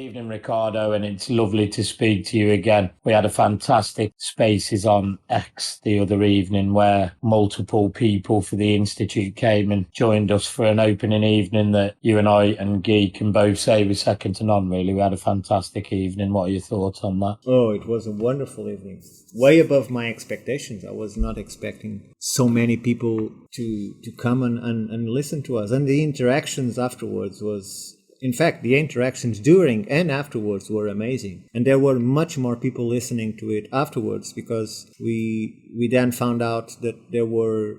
evening, Ricardo, and it's lovely to speak to you again. We had a fantastic Spaces on X the other evening where multiple people for the Institute came and joined us for an opening evening that you and I and Guy can both say was second to none, really. We had a fantastic evening. What are your thoughts on that? Oh, it was a wonderful evening. Way above my expectations. I was not expecting so many people to come and listen to us. And the interactions afterwards was... In fact, the interactions during and afterwards were amazing. And there were much more people listening to it afterwards because we then found out that there were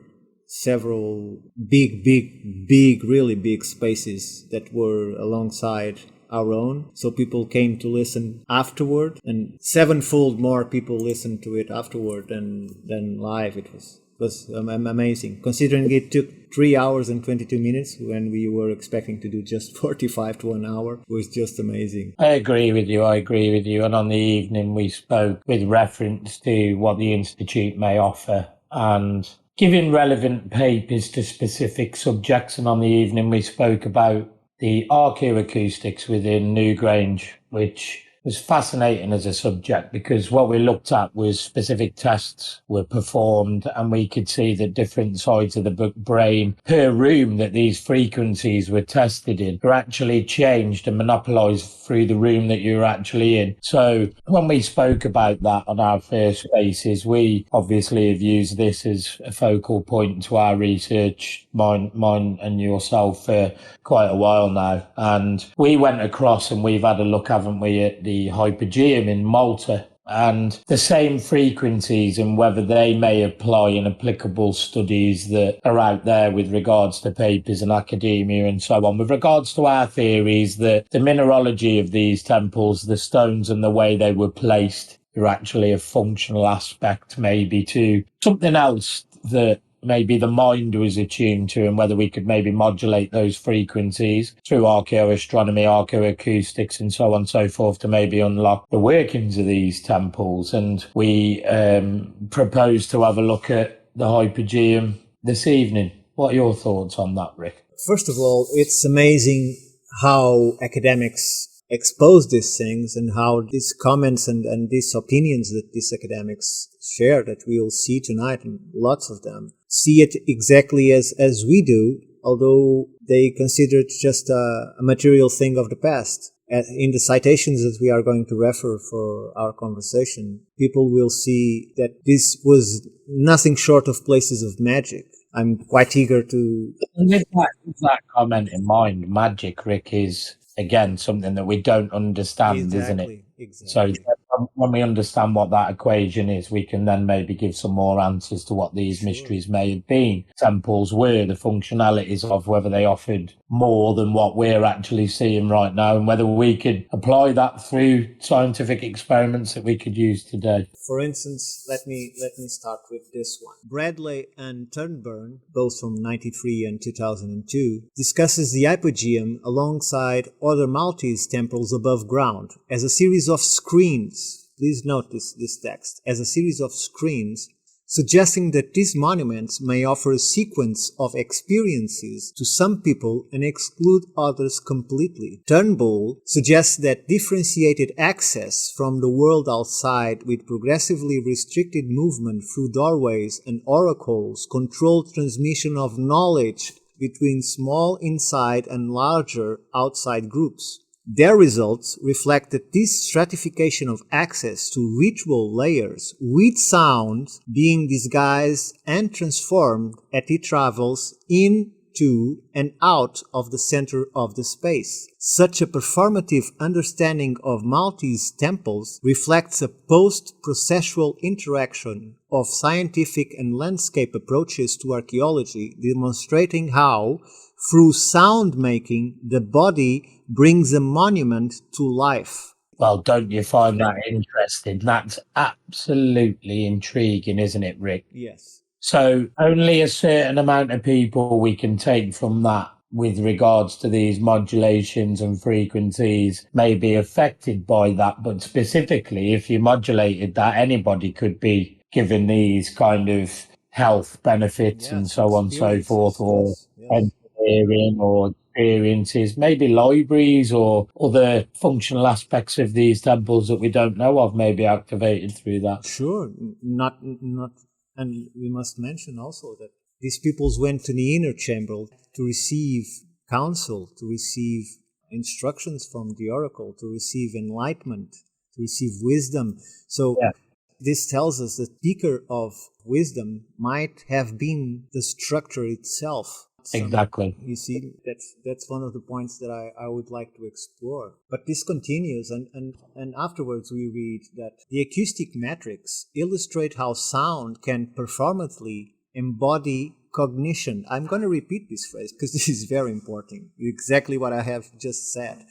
several really big spaces that were alongside our own. So people came to listen afterward, and sevenfold more people listened to it afterward than live. It was amazing, considering it took 3 hours and 22 minutes when we were expecting to do just 45 to an hour. It was just amazing. I agree with you. And on the evening we spoke with reference to what the Institute may offer and giving relevant papers to specific subjects. And on the evening we spoke about the Archaeoacoustics within Newgrange, which was fascinating as a subject because what we looked at was specific tests were performed and we could see that different sides of the brain per room that these frequencies were tested in were actually changed and monopolized through the room that you were actually in. So when we spoke about that on our first Spaces, we obviously have used this as a focal point to our research, mine and yourself, for quite a while now. And we went across and we've had a look, haven't we, at the Hypogeum in Malta and the same frequencies and whether they may apply in applicable studies that are out there with regards to papers and academia and so on. With regards to our theories that the mineralogy of these temples, the stones and the way they were placed are actually a functional aspect maybe to something else that maybe the mind was attuned to, and whether we could maybe modulate those frequencies through archaeoastronomy, archaeoacoustics and so on and so forth to maybe unlock the workings of these temples. And we propose to have a look at the Hypogeum this evening. What are your thoughts on that, Rick? First of all, it's amazing how academics expose these things and how these comments and these opinions that these academics share that we'll see tonight, and lots of them, see it exactly as we do, although they consider it just a material thing of the past. In the citations that we are going to refer for our conversation, people will see that this was nothing short of places of magic. I'm quite eager to... With that comment in mind, magic, Rick, is, again, something that we don't understand, isn't it? Exactly. So when we understand what that equation is, we can then maybe give some more answers to what these mysteries may have been. Temples were the functionalities of whether they offered more than what we're actually seeing right now, and whether we could apply that through scientific experiments that we could use today. For instance, let me start with this one. Bradley and Turnburn, both from 1993 and 2002, discusses the Hypogeum alongside other Maltese temples above ground as a series of screens. Please note this text, as a series of screens, suggesting that these monuments may offer a sequence of experiences to some people and exclude others completely. Turnbull suggests that differentiated access from the world outside with progressively restricted movement through doorways and oracles controlled transmission of knowledge between small inside and larger outside groups. Their results reflect that this stratification of access to ritual layers, with sound being disguised and transformed as it travels into and out of the center of the space. Such a performative understanding of Maltese temples reflects a post-processual interaction of scientific and landscape approaches to archaeology, demonstrating how, through sound making, the body brings a monument to life. Well, don't you find that interesting? That's absolutely intriguing, isn't it, Rick? Yes. So only a certain amount of people we can take from that with regards to these modulations and frequencies may be affected by that. But specifically, if you modulated that, anybody could be given these kind of health benefits and so on and so forth, or engineering or experiences, maybe libraries or other functional aspects of these temples that we don't know of may be activated through that. Sure, not, and we must mention also that these peoples went to the inner chamber to receive counsel, to receive instructions from the oracle, to receive enlightenment, to receive wisdom. So this tells us that the seeker of wisdom might have been the structure itself. Exactly. You see, that's one of the points that I would like to explore. But this continues, and afterwards we read that the acoustic metrics illustrate how sound can performatively embody cognition. I'm going to repeat this phrase because this is very important. Exactly what I have just said.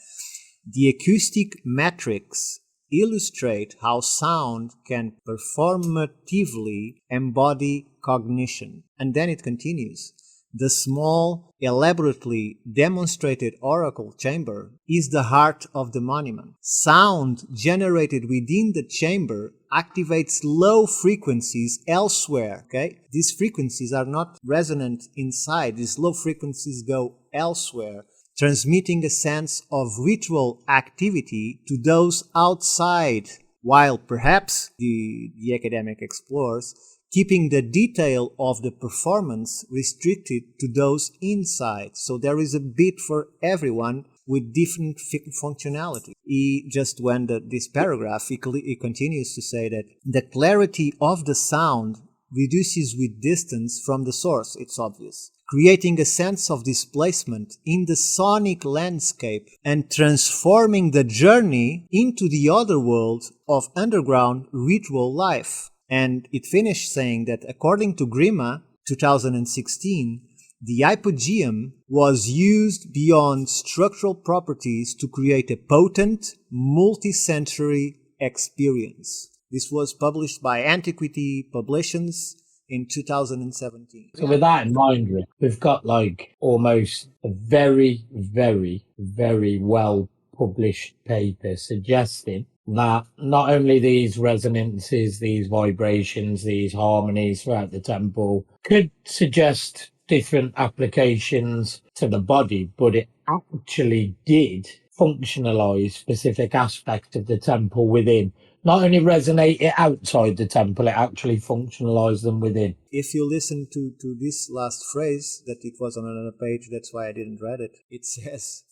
The acoustic metrics illustrate how sound can performatively embody cognition. And then it continues. The small, elaborately demonstrated oracle chamber is the heart of the monument. Sound generated within the chamber activates low frequencies elsewhere. Okay? These frequencies are not resonant inside. These low frequencies go elsewhere, transmitting a sense of ritual activity to those outside, while perhaps the academic explores keeping the detail of the performance restricted to those inside. So there is a bit for everyone with different functionality. He just went this paragraph, he continues to say that the clarity of the sound reduces with distance from the source, it's obvious, creating a sense of displacement in the sonic landscape and transforming the journey into the other world of underground ritual life. And it finished saying that according to Grima, 2016, the hypogeum was used beyond structural properties to create a potent, multi-sensory experience. This was published by Antiquity Publications in 2017. So with that in mind, Rick, we've got like almost a very, very, very well published paper suggesting that not only these resonances, these vibrations, these harmonies throughout the temple could suggest different applications to the body, but it actually did functionalize specific aspects of the temple within. Not only resonate it outside the temple, it actually functionalized them within. If you listen to this last phrase, that it was on another page, that's why I didn't read it. It says,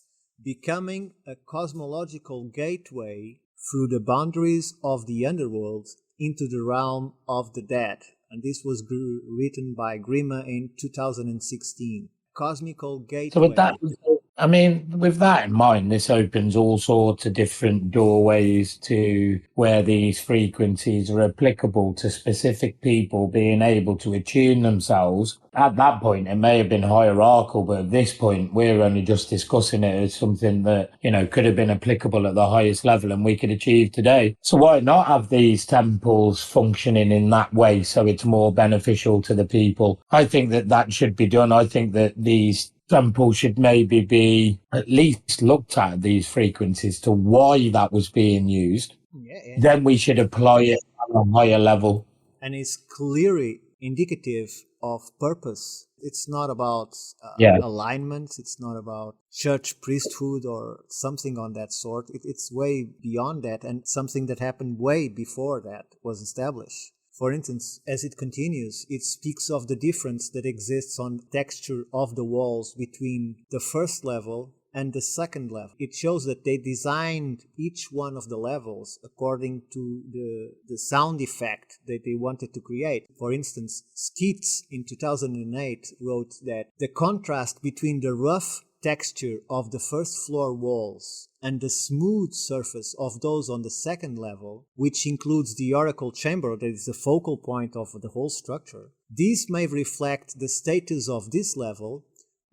becoming a cosmological gateway through the boundaries of the underworld into the realm of the dead. And this was written by Grima in 2016. Cosmical gateway. So with that, I mean, with that in mind, this opens all sorts of different doorways to where these frequencies are applicable to specific people being able to attune themselves. At that point, it may have been hierarchical, but at this point, we're only just discussing it as something that, you know, could have been applicable at the highest level and we could achieve today. So why not have these temples functioning in that way so it's more beneficial to the people? I think that should be done. I think that these temples should maybe be at least looked at, these frequencies, to why that was being used. Then we should apply it at a higher level. And it's clearly indicative of purpose. It's not about alignments. It's not about church priesthood or something on that sort. It's way beyond that, and something that happened way before that was established. For instance, as it continues, it speaks of the difference that exists on the texture of the walls between the first level and the second level. It shows that they designed each one of the levels according to the sound effect that they wanted to create. For instance, Skeets in 2008 wrote that the contrast between the rough texture of the first floor walls and the smooth surface of those on the second level, which includes the oracle chamber that is the focal point of the whole structure, these may reflect the status of this level,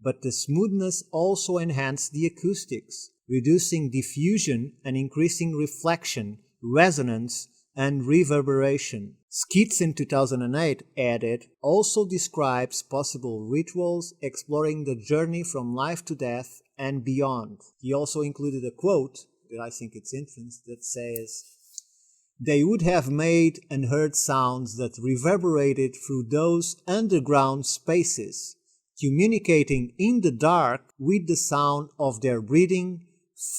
but the smoothness also enhanced the acoustics, reducing diffusion and increasing reflection, resonance, and reverberation. Skeets in 2008 added, also describes possible rituals exploring the journey from life to death and beyond. He also included a quote that I think it's interesting that says, they would have made and heard sounds that reverberated through those underground spaces, communicating in the dark with the sound of their breathing,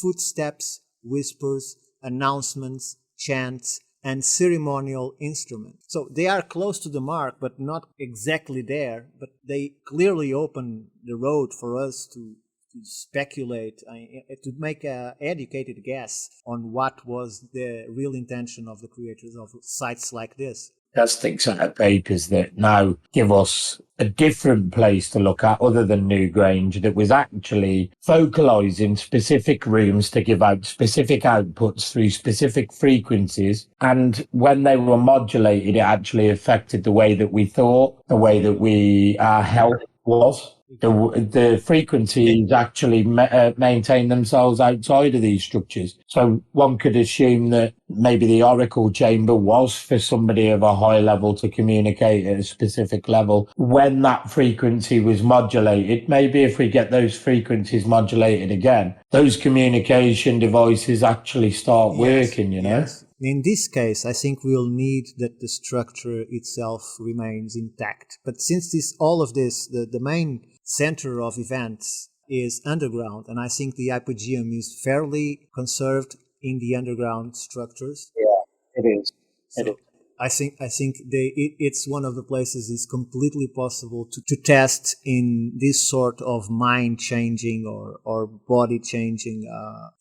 footsteps, whispers, announcements, chants, and ceremonial instruments. So they are close to the mark, but not exactly there, but they clearly open the road for us to speculate, to make an educated guess on what was the real intention of the creators of sites like this. That's the set of papers that now give us a different place to look at other than Newgrange, that was actually focalising specific rooms to give out specific outputs through specific frequencies. And when they were modulated, it actually affected the way that we thought, the way that our health was. The frequencies actually maintain themselves outside of these structures. So one could assume that maybe the oracle chamber was for somebody of a high level to communicate at a specific level. When that frequency was modulated, maybe if we get those frequencies modulated again, those communication devices actually start working, you know? Yes. In this case, I think we'll need that the structure itself remains intact. But since all of this, the main center of events is underground, and I think the Hypogeum is fairly conserved in the underground structures. Yeah, it is. So I think it's one of the places it's completely possible to test in this sort of mind changing or body changing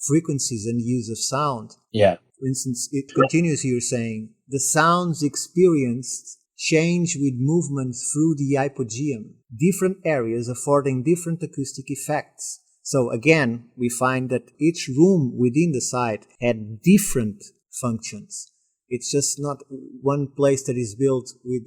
frequencies and use of sound. Yeah. For instance, it continues here saying, the sounds experienced change with movement through the Hypogeum, different areas affording different acoustic effects. So again, we find that each room within the site had different functions. It's just not one place that is built with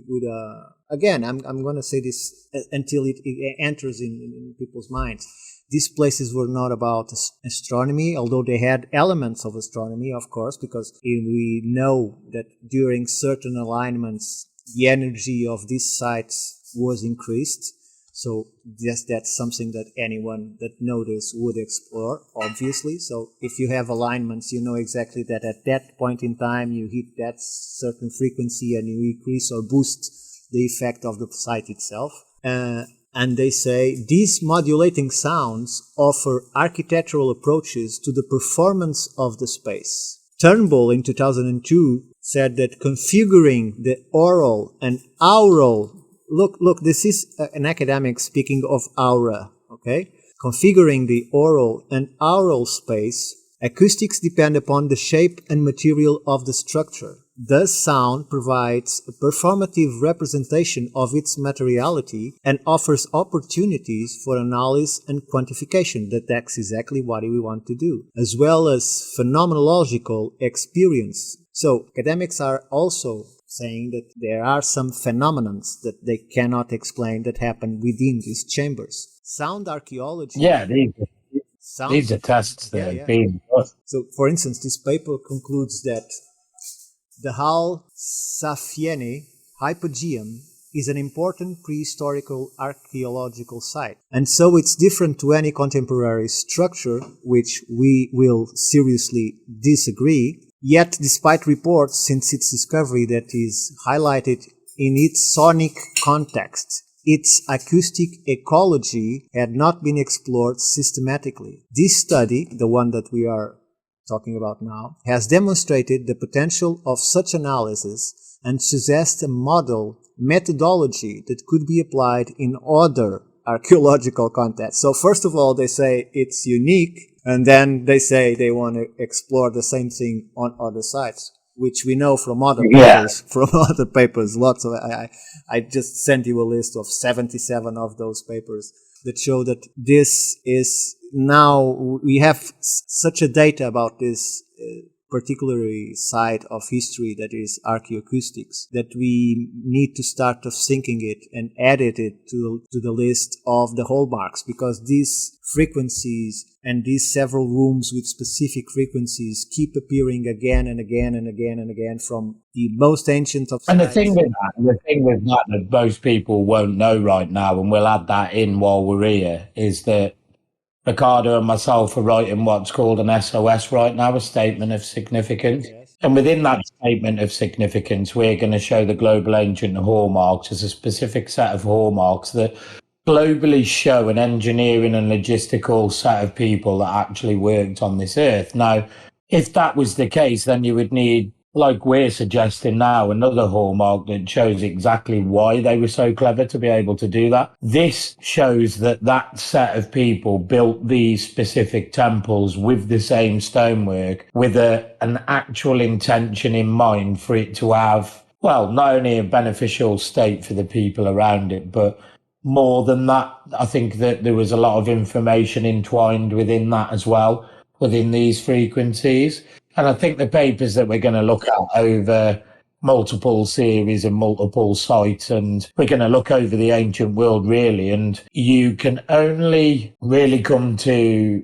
again, I'm going to say this until it enters in people's minds. These places were not about astronomy, although they had elements of astronomy, of course, because we know that during certain alignments, the energy of these sites was increased. So yes, that's something that anyone that knows this would explore, obviously. So if you have alignments, you know exactly that at that point in time, you hit that certain frequency and you increase or boost the effect of the site itself. And they say these modulating sounds offer architectural approaches to the performance of the space. Turnbull in 2002 said that configuring the oral and aural, look, this is an academic speaking of aura, okay? Configuring the oral and aural space, acoustics depend upon the shape and material of the structure. Thus, sound provides a performative representation of its materiality and offers opportunities for analysis and quantification. That's exactly what we want to do, as well as phenomenological experience. So, academics are also saying that there are some phenomena that they cannot explain that happen within these chambers. Sound archaeology. Yeah, these are tests that have been done. So, for instance, this paper concludes that the Ħal Saflieni Hypogeum is an important prehistorical archaeological site, and so it's different to any contemporary structure, which we will seriously disagree. Yet, despite reports since its discovery that is highlighted in its sonic context, its acoustic ecology had not been explored systematically. This study, the one that we are talking about now, has demonstrated the potential of such analysis and suggests a model methodology that could be applied in other archaeological contexts. So first of all, they say it's unique, and then they say they want to explore the same thing on other sites, which we know from other papers, lots of, I just sent you a list of 77 of those papers that show that this is now, we have such a data about this particular side of history that is archaeoacoustics, that we need to start thinking it and edit it to the list of the hallmarks, because these frequencies and these several rooms with specific frequencies keep appearing again and again and again and again from the most ancient of sites. And the thing with that most people won't know right now, and we'll add that in while we're here, is that Ricardo and myself are writing what's called an SOS right now, a statement of significance. Yes. And within that statement of significance, we're going to show the global ancient hallmarks as a specific set of hallmarks that globally show an engineering and logistical set of people that actually worked on this earth. Now, if that was the case, then you would need, like we're suggesting now, another hallmark that shows exactly why they were so clever to be able to do that. This shows that that set of people built these specific temples with the same stonework, with an actual intention in mind for it to have, well, not only a beneficial state for the people around it, but more than that, I think that there was a lot of information entwined within that as well, within these frequencies. And I think the papers that we're going to look at over multiple series and multiple sites, and we're going to look over the ancient world really, and you can only really come to,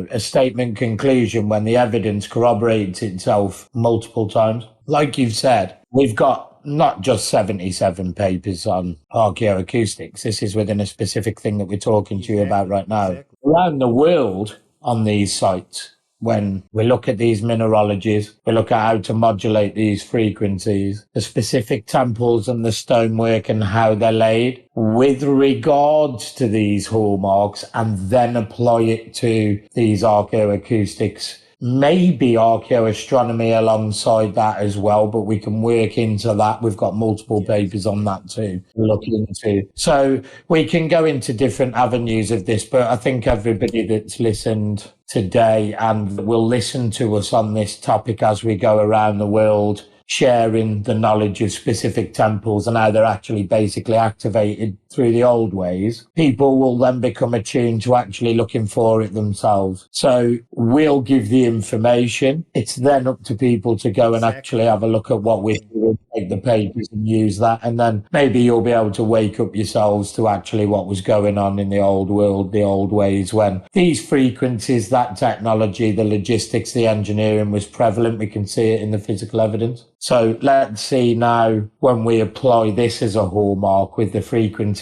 a statement conclusion when the evidence corroborates itself multiple times. Like you've said, we've got not just 77 papers on archaeoacoustics. This is within a specific thing that we're talking to you about right now. Exactly. Around the world on these sites, when we look at these mineralogies, we look at how to modulate these frequencies, the specific temples and the stonework and how they're laid with regards to these hallmarks, and then apply it to these archaeoacoustics. Maybe archaeoastronomy alongside that as well, but we can work into that. We've got multiple papers on that too, look into. So we can go into different avenues of this, but I think everybody that's listened today and will listen to us on this topic as we go around the world, sharing the knowledge of specific temples and how they're actually basically activated through the old ways, people will then become attuned to actually looking for it themselves. So we'll give the information. It's then up to people to go and actually have a look at what we're doing, take the papers and use that. And then maybe you'll be able to wake up yourselves to actually what was going on in the old world, the old ways, when these frequencies, that technology, the logistics, the engineering was prevalent. We can see it in the physical evidence. So let's see now when we apply this as a hallmark with the frequencies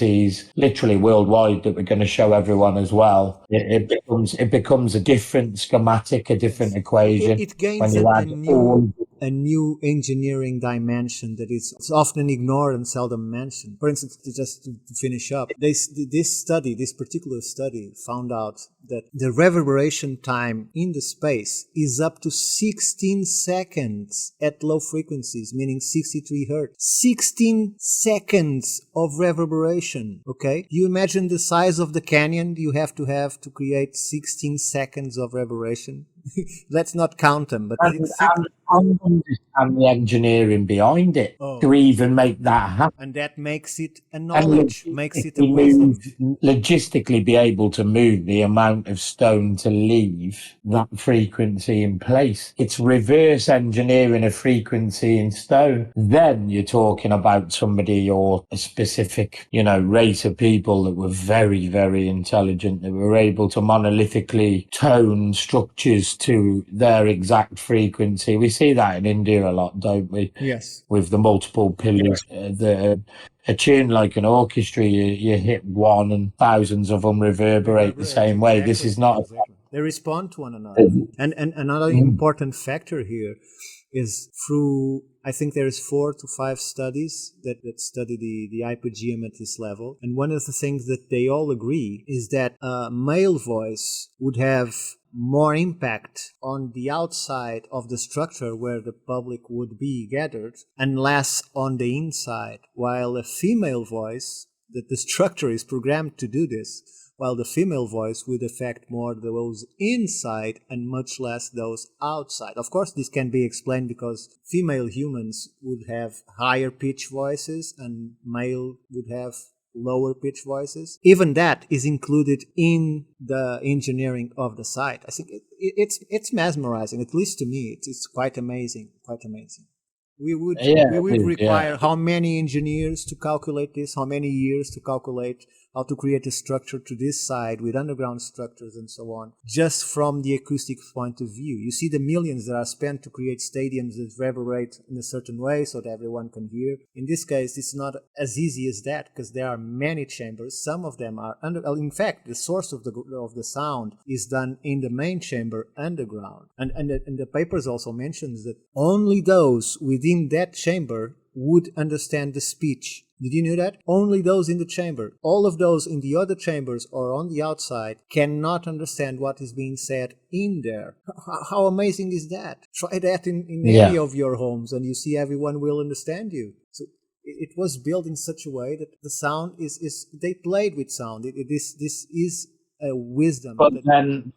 literally worldwide that we're going to show everyone as well. It becomes a different schematic, a different equation. It gains when you a new engineering dimension that is often ignored and seldom mentioned. For instance, just to finish up, this particular study found out that the reverberation time in the space is up to 16 seconds at low frequencies, meaning 63 hertz. 16 seconds of reverberation, okay? You imagine the size of the canyon you have to create 16 seconds of reverberation? Let's not count them, but and understand the engineering behind it to even make that happen. And that makes it a knowledge, makes it a wisdom. Logistically be able to move the amount of stone to leave that frequency in place. It's reverse engineering a frequency in stone. Then you're talking about somebody or a specific, race of people that were very, very intelligent, that were able to monolithically tone structures to their exact frequency. We see that in India a lot, don't we? Yes. With the multiple pillars that are tuned like an orchestra. You hit one and thousands of them reverberate the same way. Exactly. This is not... Exactly. They respond to one another. And another important factor here is through, I think there's 4 to 5 studies that study the hypogeum at this level. And one of the things that they all agree is that a male voice would have more impact on the outside of the structure where the public would be gathered and less on the inside, while a female voice, that the structure is programmed to do this, while the female voice would affect more those inside and much less those outside. Of course, this can be explained because female humans would have higher pitch voices and male would have lower pitch voices. Even that is included in the engineering of the site. I think it's mesmerizing, at least to me. It's quite amazing, We would require how many engineers to calculate this, how many years to calculate how to create a structure to this side with underground structures and so on, just from the acoustic point of view. You see the millions that are spent to create stadiums that reverberate in a certain way so that everyone can hear. In this case, it's not as easy as that because there are many chambers. Some of them are in fact, the source of the sound is done in the main chamber underground. And the papers also mentions that only those within that chamber would understand the speech. Did you know that? Only those in the chamber. All of those in the other chambers or on the outside cannot understand what is being said in there. How amazing is that? Try that in any of your homes and you see everyone will understand you. So it was built in such a way that the sound is they played with sound. This is a wisdom. But then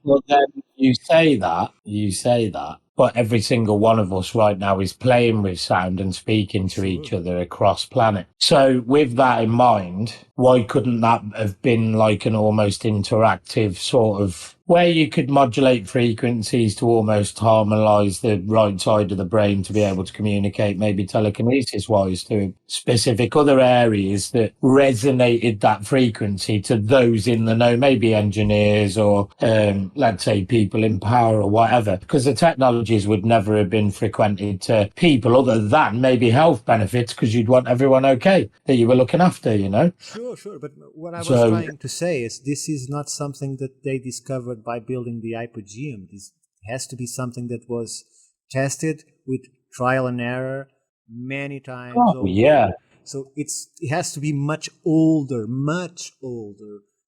you say that, but every single one of us right now is playing with sound and speaking to each other across planet. So with that in mind, why couldn't that have been like an almost interactive sort of where you could modulate frequencies to almost harmonize the right side of the brain to be able to communicate, maybe telekinesis wise, to specific other areas that resonated that frequency to those in the know, maybe engineers or let's say people in power or whatever, because the technologies would never have been frequented to people other than maybe health benefits, because you'd want everyone okay that you were looking after, you know? Sure. But what I was trying to say is this is not something that they discovered by building the Hypogeum. This has to be something that was tested with trial and error many times. Oh, yeah. So it has to be much older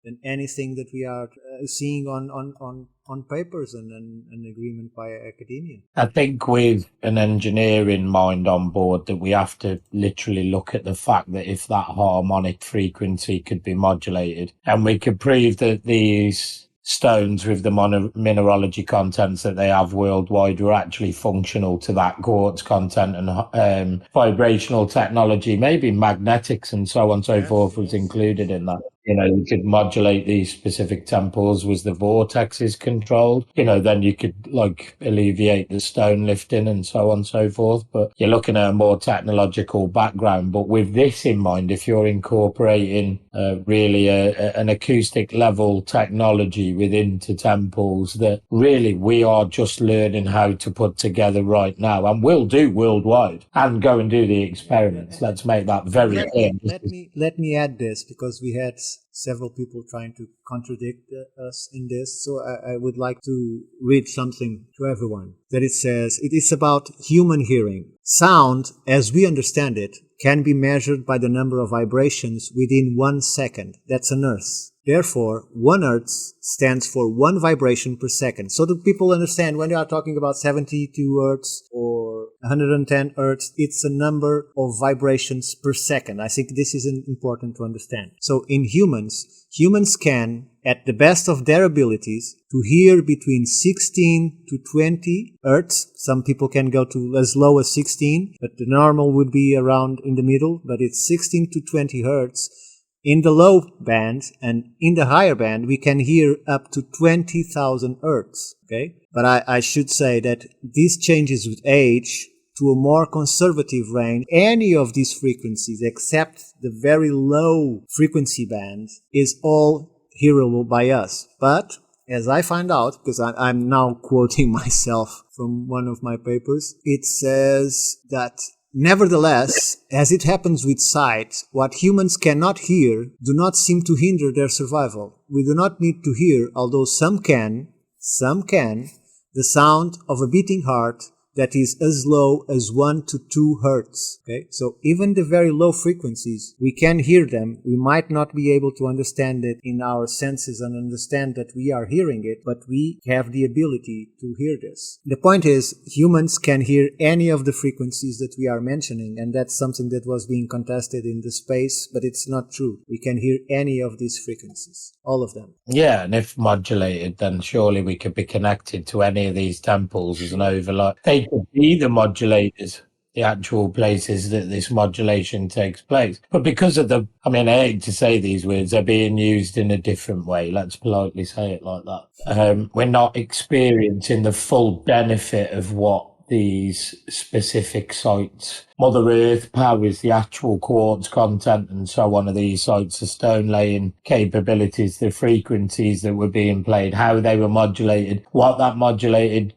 than anything that we are seeing on papers and an agreement by academia. I think with an engineering mind on board that we have to literally look at the fact that if that harmonic frequency could be modulated and we could prove that these stones with the mineralogy contents that they have worldwide were actually functional to that quartz content and vibrational technology, maybe magnetics and so on and so forth was included in that. You know, you could modulate these specific temples was the vortexes controlled. You know, then you could like alleviate the stone lifting and so on and so forth. But you're looking at a more technological background. But with this in mind, if you're incorporating really an acoustic level technology within the temples that really we are just learning how to put together right now and will do worldwide and go and do the experiments. Let's make that very clear. Let me add this because we had several people trying to contradict us in this. So I would like to read something to everyone that it says, it is about human hearing. Sound, as we understand it, can be measured by the number of vibrations within 1 second. That's an hertz. Therefore, 1 hertz stands for 1 vibration per second. So that people understand when they are talking about 72 hertz or 110 hertz, it's a number of vibrations per second. I think this is important to understand. So in humans can, at the best of their abilities, to hear between 16 to 20 hertz. Some people can go to as low as 16, but the normal would be around in the middle, but it's 16 to 20 hertz. In the low band and in the higher band, we can hear up to 20,000 hertz. Okay, but I should say that this changes with age to a more conservative range. Any of these frequencies, except the very low frequency band, is all hearable by us. But as I find out, because I'm now quoting myself from one of my papers, it says that nevertheless, as it happens with sight, what humans cannot hear do not seem to hinder their survival. We do not need to hear, although some can, the sound of a beating heart that is as low as 1 to 2 hertz. Okay, so even the very low frequencies, we can hear them. We might not be able to understand it in our senses and understand that we are hearing it, but we have the ability to hear this. The point is, humans can hear any of the frequencies that we are mentioning, and that's something that was being contested in the space, but it's not true. We can hear any of these frequencies, all of them. Yeah, and if modulated, then surely we could be connected to any of these temples as an overlay. They could be the modulators, the actual places that this modulation takes place. But because of I hate to say these words, they're being used in a different way. Let's politely say it like that. We're not experiencing the full benefit of what these specific sites, Mother Earth powers the actual quartz content and so on of these sites, the stone laying capabilities, the frequencies that were being played, how they were modulated, what that modulated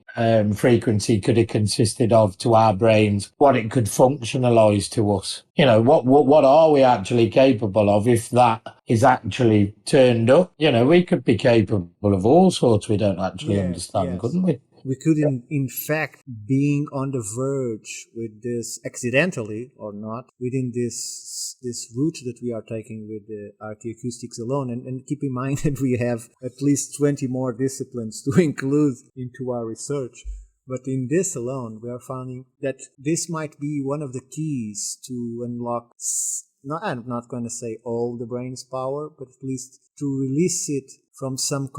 frequency could have consisted of to our brains, what it could functionalize to us. You know, what are we actually capable of if that is actually turned up? You know, we could be capable of all sorts we don't actually understand, couldn't we? we could in fact being on the verge with this accidentally or not within this route that we are taking with the Archaeoacoustics alone, and keep in mind that we have at least 20 more disciplines to include into our research. But in this alone, we are finding that this might be one of the keys to unlock, I'm not going to say all the brain's power, but at least to release it from some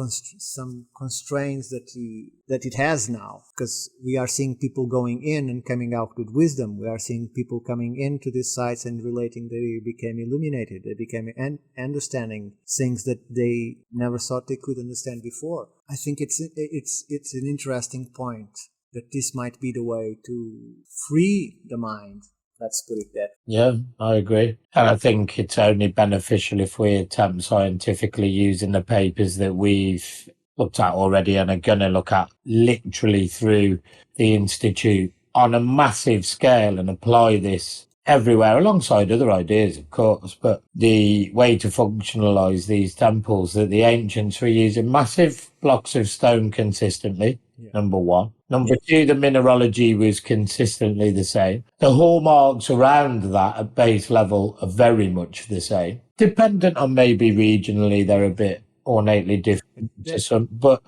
constraints that it has now. Because we are seeing people going in and coming out with wisdom. We are seeing people coming into these sites and relating they became illuminated. They became understanding things that they never thought they could understand before. I think it's an interesting point that this might be the way to free the mind. Let's put it that. Yeah, I agree. And I think it's only beneficial if we attempt scientifically using the papers that we've looked at already and are going to look at literally through the Institute on a massive scale and apply this everywhere alongside other ideas, of course. But the way to functionalize these temples that the ancients were using massive blocks of stone consistently. Yeah. Number one. Number two, the mineralogy was consistently the same. The hallmarks around that at base level are very much the same. Dependent on maybe regionally, they're a bit ornately different to some, but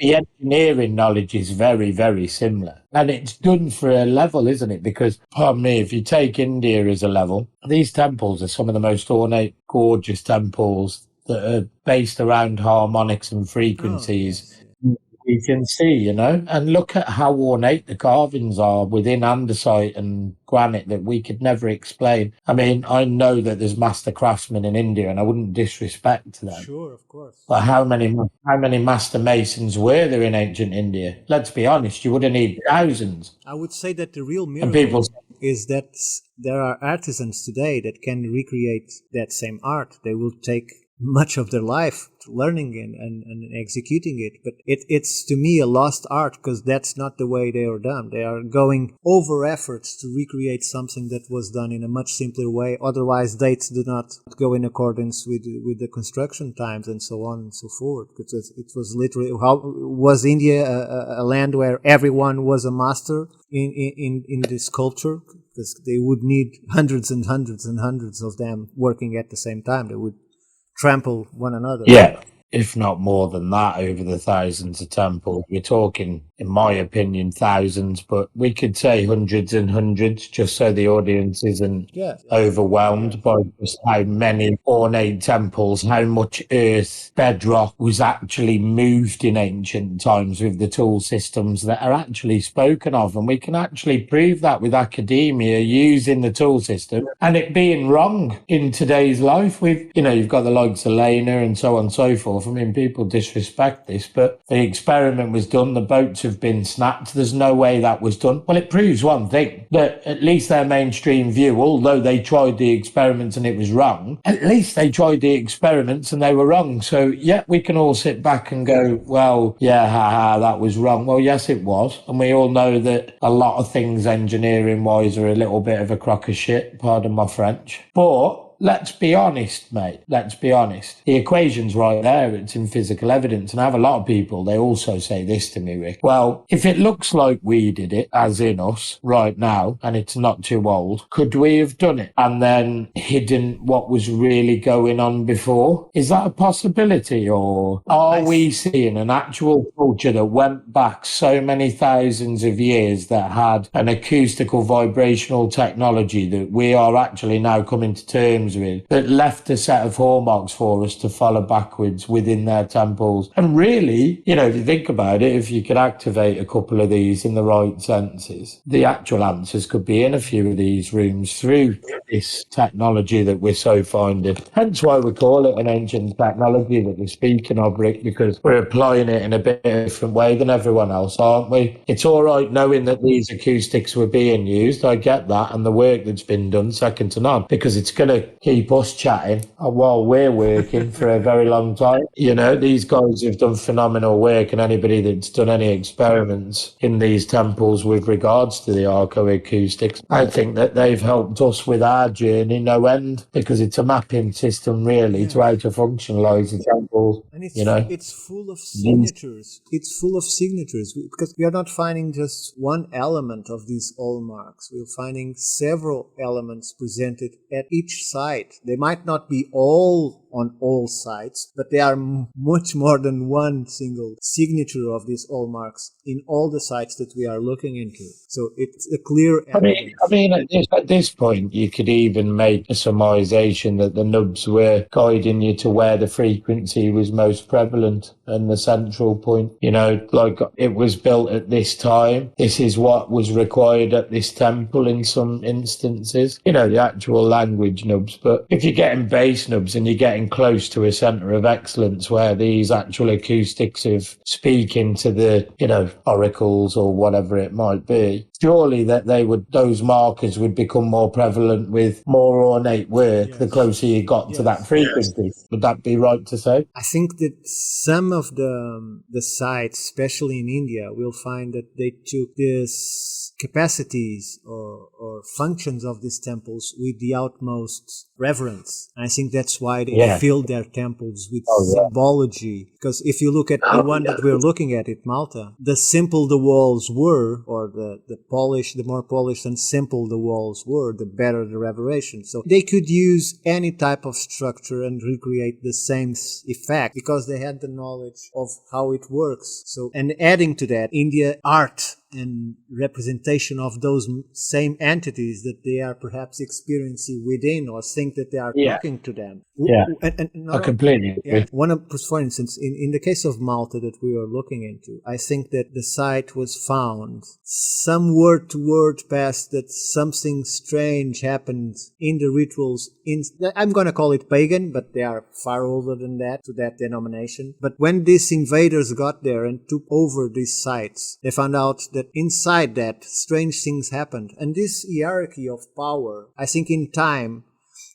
the engineering knowledge is very, very similar. And it's done for a level, isn't it? Because, pardon me, if you take India as a level, these temples are some of the most ornate, gorgeous temples that are based around harmonics and frequencies. You can see, and look at how ornate the carvings are within andesite and granite that we could never explain. I mean, I know that there's master craftsmen in India, and I wouldn't disrespect them. Sure, of course. But how many master masons were there in ancient India? Let's be honest, you would have needed thousands. I would say that the real miracle is that there are artisans today that can recreate that same art. They will take much of their life learning and executing it, but it's to me a lost art, because that's not the way they are done. They are going over efforts to recreate something that was done in a much simpler way. Otherwise, dates do not go in accordance with the construction times and so on and so forth. Because it was literally, how was India a land where everyone was a master in this culture? Because they would need hundreds and hundreds and hundreds of them working at the same time. They would trample one another. Yeah, if not more than that, over the thousands of temples. We're talking, in my opinion, thousands, but we could say hundreds and hundreds, just so the audience isn't overwhelmed by just how many ornate temples, how much earth, bedrock was actually moved in ancient times with the tool systems that are actually spoken of. And we can actually prove that with academia using the tool system and it being wrong in today's life. You've got the likes of Lena and so on and so forth. I mean, people disrespect this, but the experiment was done. The boats have been snapped. There's no way that was done. Well, it proves one thing, that at least their mainstream view, although they tried the experiments and it was wrong, at least they tried the experiments and they were wrong. So, yeah, we can all sit back and go, well, yeah, that was wrong. Well, yes, it was. And we all know that a lot of things engineering-wise are a little bit of a crock of shit, pardon my French. But let's be honest, mate. Let's be honest. The equation's right there. It's in physical evidence. And I have a lot of people, they also say this to me, Rick. Well, if it looks like we did it, as in us, right now, and it's not too old, could we have done it and then hidden what was really going on before? Is that a possibility? Or are we seeing an actual culture that went back so many thousands of years that had an acoustical vibrational technology that we are actually now coming to terms with, that left a set of hallmarks for us to follow backwards within their temples? And really, if you think about it, if you could activate a couple of these in the right senses, the actual answers could be in a few of these rooms through this technology that we're so finding. Hence why we call it an ancient technology that we're speaking of, Rick, because we're applying it in a bit different way than everyone else, aren't we? It's all right knowing that these acoustics were being used. I get that, and the work that's been done, second to none, because it's going to keep us chatting while we're working for a very long time. You know, these guys have done phenomenal work, and anybody that's done any experiments in these temples with regards to the archaeoacoustics, I think that they've helped us with our journey no end, because it's a mapping system really to how to functionalize the temple. And it's, you know, it's full of signatures. It's full of signatures, because we are not finding just one element of these hallmarks. We're finding several elements presented at each site. They might not be all on all sites, but they are much more than one single signature of these hallmarks in all the sites that we are looking into. So it's a clear evidence. I mean, at this point, you could even make a surmisation that the nubs were guiding you to where the frequency was most prevalent and the central point. You know, like it was built at this time. This is what was required at this temple in some instances. You know, the actual language nubs. But if you're getting bass nubs and you're getting close to a centre of excellence where these actual acoustics of speaking to the, you know, oracles or whatever it might be, surely that those markers would become more prevalent with more ornate work the closer you got to that frequency. Would that be right to say? I think that some of the sites, especially in India, will find that they took these capacities or functions of these temples with the utmost reverence. I think that's why they filled their temples with symbology. Because if you look at the one that we're looking at Malta, the simple the walls were, or the more polished and simple the walls were, the better the revelation. So they could use any type of structure and recreate the same effect because they had the knowledge of how it works. So, and adding to that, India art and representation of those same entities that they are perhaps experiencing within or think that they are talking to them. And I completely agree. For instance, in the case of Malta that we are looking into, I think that the site was found. Some word to word passed that something strange happened in the rituals. I'm going to call it pagan, but they are far older than that, to that denomination. But when these invaders got there and took over these sites, they found out that inside that strange things happened. And this hierarchy of power, I think in time,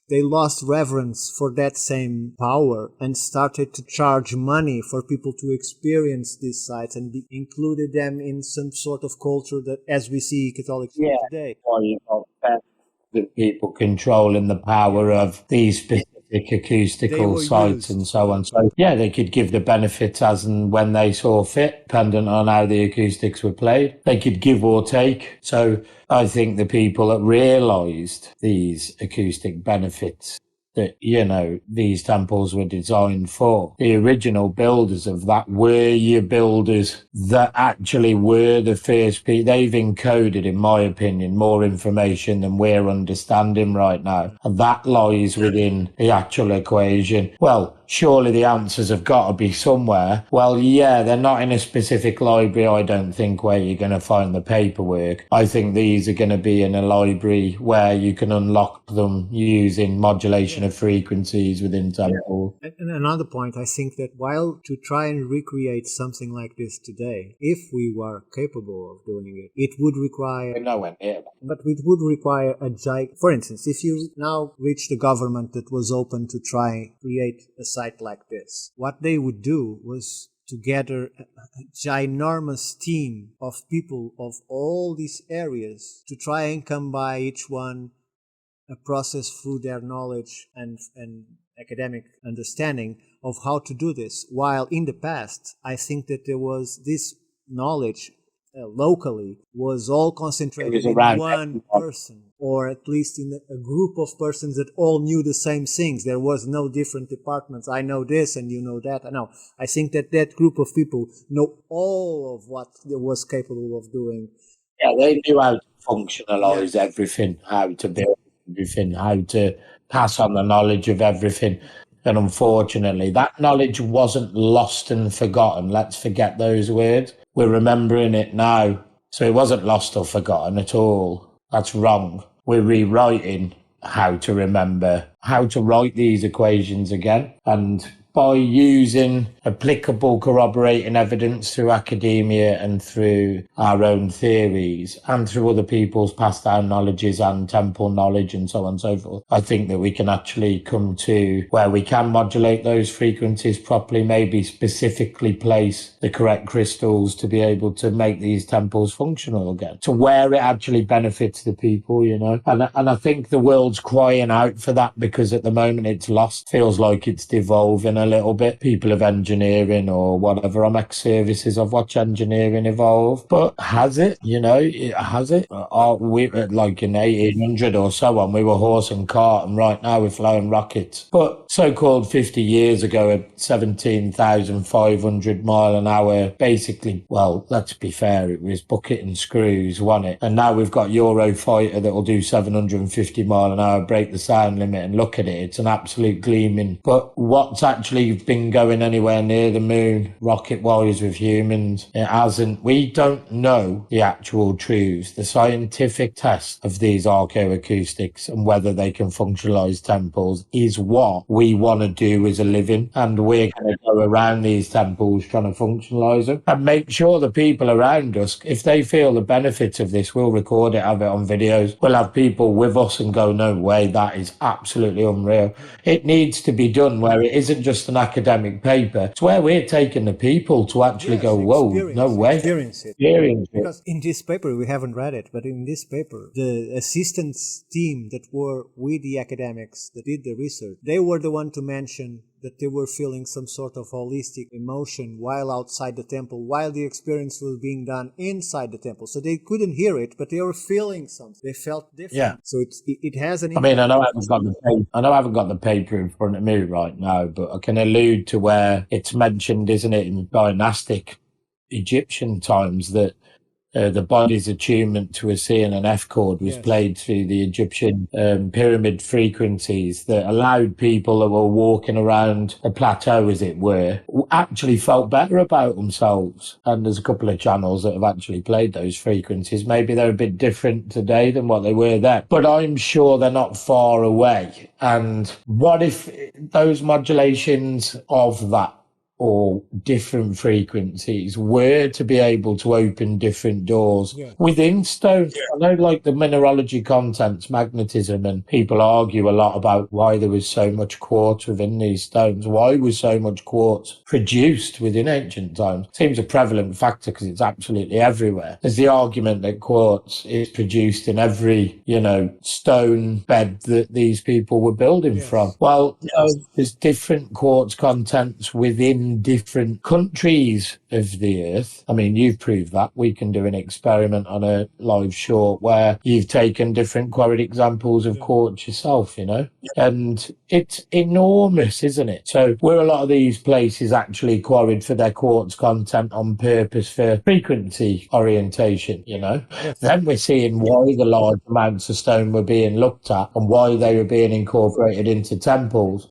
they lost reverence for that same power and started to charge money for people to experience these sites and included them in some sort of culture that, as we see Catholic today. Well, you've got the people controlling the power of these specific acoustical sites and so on. So, they could give the benefits as and when they saw fit, dependent on how the acoustics were played. They could give or take. So I think the people that realised these acoustic benefits that, you know, these temples were designed for, the original builders of that were your builders that actually were the first people. They've encoded, in my opinion, more information than we're understanding right now. And that lies within the actual equation. Well, surely the answers have got to be somewhere. Well, they're not in a specific library, I don't think, where you're going to find the paperwork. I think these are going to be in a library where you can unlock them using modulation of frequencies within temple. And another point, I think that while to try and recreate something like this today, if we were capable of doing it, it would require... nowhere near that. But it would require for instance, if you now reach the government that was open to try and create a site like this, what they would do was to gather a ginormous team of people of all these areas to try and come by each one a process through their knowledge and academic understanding of how to do this. While in the past, I think that there was this knowledge locally was all concentrated in one person, or at least in a group of persons that all knew the same things. There was no different departments. I know this and you know that. No, I think that group of people know all of what they was capable of doing. Yeah, they knew how to functionalize everything, how to build everything, how to pass on the knowledge of everything. And unfortunately, that knowledge wasn't lost and forgotten. Let's forget those words. We're remembering it now. So it wasn't lost or forgotten at all. That's wrong. We're rewriting how to remember, how to write these equations again. And by using applicable corroborating evidence through academia and through our own theories and through other people's passed down knowledges and temple knowledge and so on and so forth, I think that we can actually come to where we can modulate those frequencies properly, maybe specifically place the correct crystals to be able to make these temples functional again, to where it actually benefits the people, you know. And I think the world's crying out for that, because at the moment it's lost. Feels like it's devolving a little bit. People of engineering or whatever, I'm ex-services, I've watched engineering evolve, but has it? You know, has it? We like in 1800 or so on, we were horse and cart, and right now we're flying rockets. But so-called 50 years ago at 17,500 mile an hour, basically, well, let's be fair, it was bucket and screws, wasn't it? And now we've got Eurofighter that will do 750 mile an hour, break the sound limit, and look at it, it's an absolute gleaming. But what's actually been going anywhere near the moon rocket-wise with humans? It hasn't. We don't know the actual truths, the scientific test of these archaeoacoustics and whether they can functionalize temples is what we want to do as a living. And we're going to go around these temples trying to functionalize them and make sure the people around us, if they feel the benefits of this, we'll record it, have it on videos. We'll have people with us and go, no way, that is absolutely unreal. It needs to be done where it isn't just an academic paper. It's where we're taking the people to actually go, whoa, no way. Experience it. Because in this paper, we haven't read it, but in this paper, the assistance team that were with the academics that did the research, they were the one to mention that they were feeling some sort of holistic emotion while outside the temple, while the experience was being done inside the temple. So they couldn't hear it, but they were feeling something. They felt different. Yeah. So it has an impact. I mean, I know I haven't got the paper in front of me right now, but I can allude to where it's mentioned, isn't it, in dynastic Egyptian times, that the body's attunement to a C and an F chord was played through the Egyptian pyramid frequencies that allowed people that were walking around a plateau, as it were, actually felt better about themselves. And there's a couple of channels that have actually played those frequencies. Maybe they're a bit different today than what they were then, but I'm sure they're not far away. And what if those modulations of that or different frequencies were to be able to open different doors within stone? I know, like the mineralogy contents, magnetism, and people argue a lot about why there was so much quartz within these stones. Why was so much quartz produced within ancient times? Seems a prevalent factor because it's absolutely everywhere. There's the argument that quartz is produced in every, stone bed that these people were building from. Well, there's different quartz contents within different countries of the earth. I mean, you've proved that. We can do an experiment on a live short where you've taken different quarried examples of quartz yourself, and it's enormous, isn't it? So were a lot of these places actually quarried for their quartz content on purpose for frequency orientation, Then we're seeing why the large amounts of stone were being looked at and why they were being incorporated into temples.